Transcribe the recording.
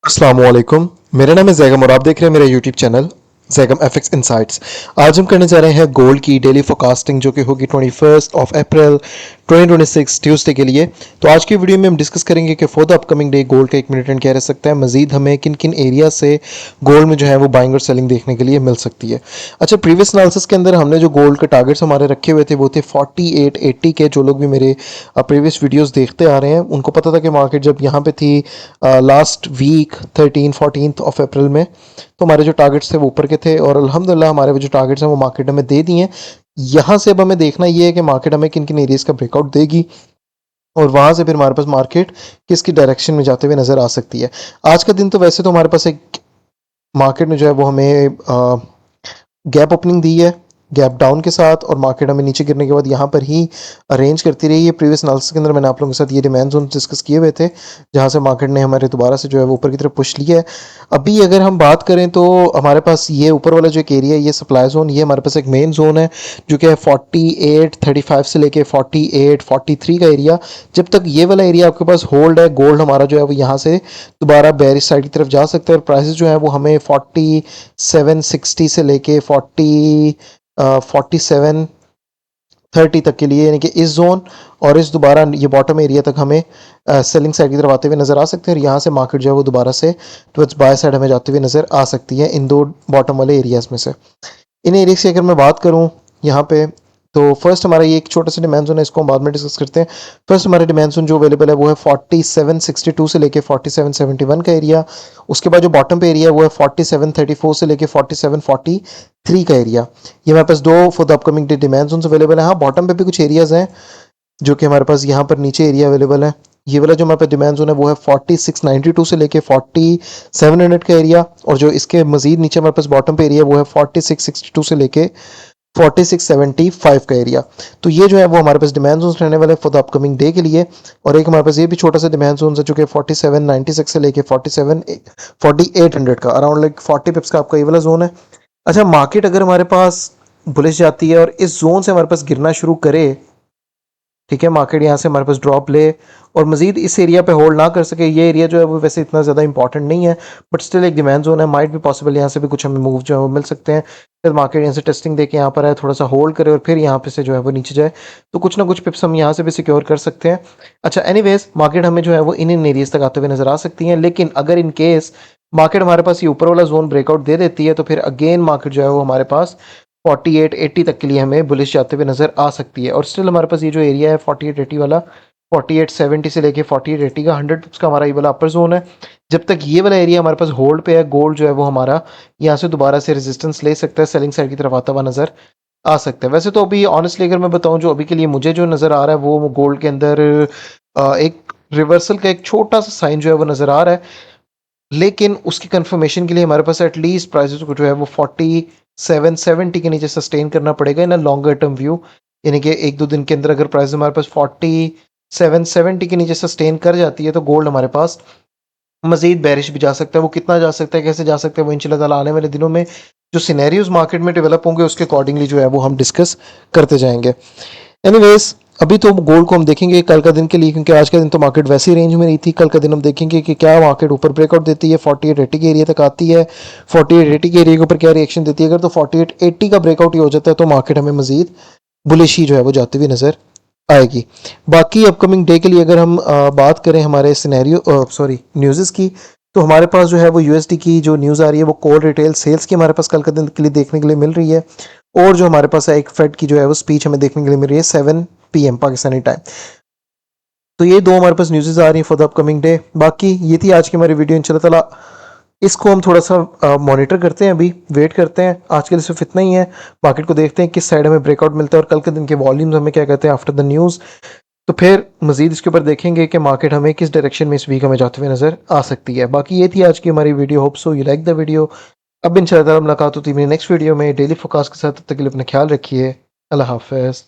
अस्सलामुअलैकुम। मेरा नाम है जैगम और आप देख रहे हैं मेरा YouTube channel Zaigham FX insights. आज हम करने जा रहे हैं गोल्ड की डेली फोरकास्टिंग जो कि होगी 21 अप्रैल 2026 ट्यूसडे के लिए। तो आज की वीडियो में हम डिस्कस करेंगे कि for the upcoming day gold का एक मिनट ट्रेंड क्या रह सकता है, मजीद हमें किन किन एरिया से गोल्ड में जो है वो बाइंग और सेलिंग देखने के लिए मिल सकती है। अच्छा, प्रीवियस एनालिसिस के अंदर हमने जो गोल्ड के टारगेट्स हमारे रखे हुए थे वो थे 4880 के। जो लोग भी मेरे प्रीवियस वीडियोस देखते आ रहे हैं उनको पता था कि मार्केट जब यहाँ पे थी लास्ट वीक 13-14 में, तो हमारे जो टारगेट्स थे वो ऊपर के थे और अल्हम्दुलिल्लाह हमारे जो टारगेट्स हैं वो मार्केट हमें दे दिए हैं। यहाँ से अब हमें देखना ये है कि मार्केट हमें किन किन एरियाज का ब्रेकआउट देगी और वहाँ से फिर हमारे पास मार्केट किसकी डायरेक्शन में जाते हुए नज़र आ सकती है। आज का दिन तो वैसे तो हमारे पास एक मार्केट में जो है वो हमें गैप ओपनिंग दी है गैप डाउन के साथ, और मार्केट हमें नीचे गिरने के बाद यहाँ पर ही अरेंज करती रही है। प्रीवियस एनालिसिस के अंदर मैंने आप लोगों के साथ ये डिमांड जोन डिस्कस किए हुए थे जहाँ से मार्केट ने हमारे दोबारा से जो है वो ऊपर की तरफ पुश लिया है। अभी अगर हम बात करें तो हमारे पास ये ऊपर वाला जो एक एरिया है ये सप्लाई जोन, ये हमारे पास एक मेन जोन है जो कि है 4835 से लेके 4843 का एरिया। जब तक ये वाला एरिया आपके पास होल्ड है, गोल्ड हमारा जो है वो यहाँ से दोबारा बेरिश साइड की तरफ जा सकता है और प्राइसेस जो है वो हमें 4760 से लेके 4730 तक के लिए, यानी कि इस जोन और इस दोबारा ये बॉटम एरिया तक हमें सेलिंग साइड की तरफ आते हुए नजर आ सकते हैं और यहाँ से मार्केट जो है वो दोबारा से टुवर्ड्स बाय साइड हमें जाते हुए नजर आ सकती है इन दो बॉटम वाले एरियाज में से। इन एरिया की अगर मैं बात करूँ यहाँ पे, तो फर्स्ट हमारा ये एक छोटा सा डिमांड जोन है, इसको हम बाद में डिस्कस करते हैं। फर्स्ट हमारा डिमांड जोन जो अवेलेबल है वो है 4762 से लेके 4771 का एरिया। उसके बाद जो बॉटम पे एरिया है वो है 4734 से लेके 4743 का एरिया। ये हमारे पास दो for the upcoming day demand zone available है। हाँ, बॉटम पे भी कुछ एरियाज हैं जो कि हमारे पास यहाँ पर नीचे एरिया अवेलेबल है। ये वाला जो हमारे पास डिमांड जोन है वो है 4692 से लेके 4700 का एरिया, और जो इसके मजीद नीचे हमारे पास बॉटम पे एरिया वो है 4662 से लेके 4675 का एरिया। तो ये जो है वो हमारे पास डिमांड जोन रहने वाले फॉर द अपकमिंग डे के लिए। और एक हमारे पास ये भी छोटा सा डिमांड जोन है जो कि 4796 से लेके 4800 का, अराउंड लाइक 40 पिप्स का आपका ये वाला जोन है। अच्छा, मार्केट अगर हमारे पास बुलिश जाती है और इस जोन से हमारे पास गिरना शुरू करे, ठीक है, मार्केट यहाँ से हमारे पास ड्रॉप ले और मजीद इस एरिया पे होल्ड ना कर सके, ये एरिया जो है वो वैसे इतना ज़्यादा इंपॉर्टेंट नहीं है बट स्टिल एक डिमांड जोन है, माइट भी पॉसिबल यहाँ से भी कुछ हमें मूव जो है वो मिल सकते हैं। फिर मार्केट यहाँ से टेस्टिंग देके यहाँ पर आए, थोड़ा सा होल्ड करे और फिर यहाँ पे से जो है वो नीचे जाए, तो कुछ ना कुछ पिप्स हम यहाँ से भी सिक्योर कर सकते हैं। अच्छा, एनीवेज मार्केट हमें जो है वो इन एरियाज तक आते हुए नजर आ सकती है, लेकिन अगर इन केस मार्केट हमारे पास ये ऊपर वाला जोन ब्रेकआउट दे देती है तो फिर अगेन मार्केट जो है वो हमारे पास 4880 तक के लिए हमें बुलिश जाते हुए नजर आ सकती है। और स्टिल हमारे पास ये जो एरिया है 4880 वाला, 4870 से लेके 4880 का 100 पिप्स का हमारा ये वाला अपर जोन है। जब तक ये वाला एरिया हमारे पास होल्ड पे है, गोल्ड जो है वो हमारा यहाँ से दोबारा से रेजिस्टेंस ले सकता है, सेलिंग साइड की तरफ आता हुआ नजर आ सकता है। वैसे तो अभी ऑनेस्टली अगर मैं बताऊं, जो अभी के लिए मुझे जो नजर आ रहा है वो गोल्ड के अंदर एक रिवर्सल का एक छोटा सा साइन जो है वो नजर आ रहा है, लेकिन उसकी कंफर्मेशन के लिए हमारे पास एटलीस्ट प्राइसेस को जो है वो 4770 के नीचे सस्टेन करना पड़ेगा इन अ लॉन्गर टर्म व्यू। यानी कि एक दो दिन के अंदर अगर प्राइस हमारे पास 4770 के नीचे सस्टेन कर जाती है तो गोल्ड हमारे पास मजीद बेरिश भी जा सकता है। वो कितना जा सकता है, कैसे जा सकता है, वो इंशाल्लाह ताला आने वाले दिनों में जो सिनेरियोज मार्केट में डेवलप होंगे उसके अकॉर्डिंगली जो है वो हम डिस्कस करते जाएंगे। एनीवेज, अभी तो गोल्ड को हम देखेंगे कल का दिन के लिए, क्योंकि आज का दिन तो मार्केट वैसी रेंज में रही थी। कल का दिन हम देखेंगे कि क्या मार्केट ऊपर ब्रेकआउट देती है, 4880 के एरिया तक आती है, 4880 के एरिया के ऊपर क्या रिएक्शन देती है। अगर तो 4880 का ब्रेकआउट ही हो जाता है तो मार्केट हमें मजीद बुलिश ही जो है वो जाती हुई नजर आएगी। बाकी अपकमिंग डे के लिए अगर हम बात करें हमारे सिनेरियो न्यूज़ की, तो हमारे पास जो है वो यूएसडी की जो न्यूज़ आ रही है वो कोर रिटेल सेल्स की हमारे पास कल का दिन के लिए देखने के लिए मिल रही है, और जो हमारे पास है एक फेड की जो है वो स्पीच हमें देखने के लिए मिल रही है 7 PM पाकिस्तानी टाइम। तो ये दो हमारे पास न्यूज़ आ रही हैं फॉर द अपकमिंग डे। बाकी ये थी आज की हमारी वीडियो। इंशाल्लाह ताला इसको हम थोड़ा सा मॉनिटर करते हैं, अभी वेट करते हैं। आज के लिए सिर्फ इतना ही है, मार्केट को देखते हैं किस साइड हमें ब्रेकआउट मिलता है और कल के दिन के वॉल्यूम्स हमें क्या कहते हैं आफ्टर द न्यूज़। तो फिर मजीद इसके ऊपर देखेंगे कि मार्केट हमें किस डायरेक्शन में इस वीक हमें जाते हुए नजर आ सकती है। बाकी ये थी आज की हमारी video. Hope so you like the video. अब इंशाल्लाह मुलाकात होती है मेरी नेक्स्ट वीडियो में डेली फोरकास्ट के साथ। तब तक के लिए अपना ख्याल रखिए। अल्लाह हाफ़िज़।